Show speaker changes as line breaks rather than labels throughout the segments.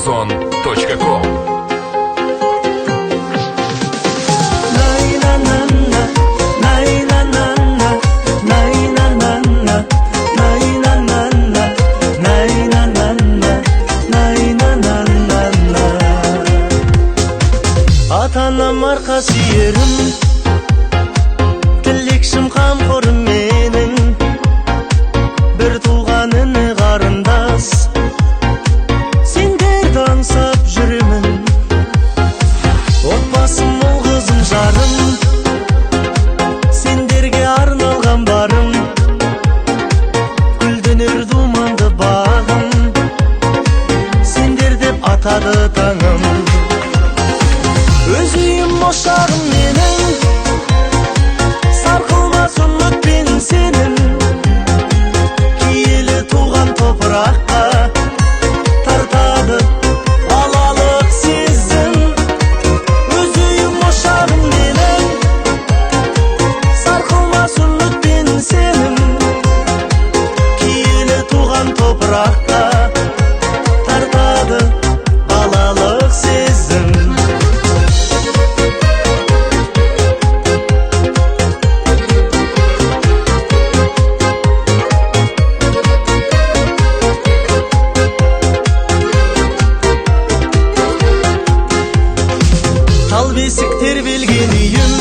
Amazon.com.
Ата-анам арқасы ерім, тілекшім қамқорым менің, бір туған іні қарындас, сендерді аңсап жүремін. Отбасым ол қызым жарым, сендерге арналған барым, гүлденер думанды бағым, сендер деп атады таңым. Өз үйім ошағым менің, сарқылмас үмітпен сенің, киелі туған топыраққа тартады балалық сезім. Өз үйім ошағым менің, сарқылмас үмітпен сенің, киелі туған топыраққа тартады балалық сезім. Тал бесік тербелген үйім,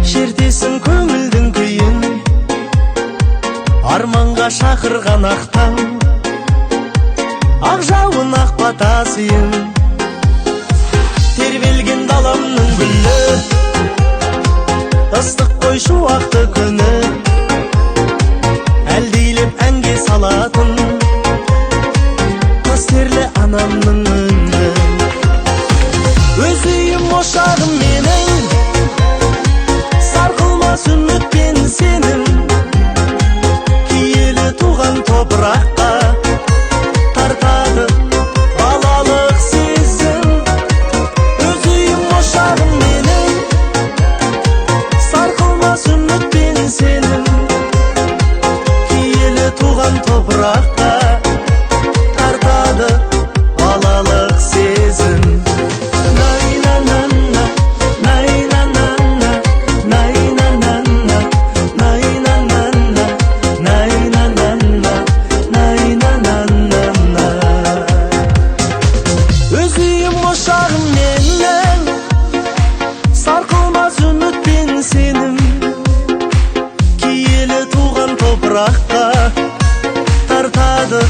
шертесің көңілдің күйін, арманға шақырған ақтаң, ақ жауын ақ батасыйын. Тербелген даламның гүлі, ыстық қой шуақты күні, әлдейлеп әнге салатын қастерлі анамның үні. Өз үйім ошағым менің, сарқылмас үмітпен сенің, киелі туған топыраққа тартады балалық сезім. Өз үйім ошағым менің, сарқылмас үмітпен сенің, киелі туған топыраққа тартады балалық сезім. Өз үйім ошағым менің, сарқылмас үмітпен сенің, киелі туған топыраққа тартады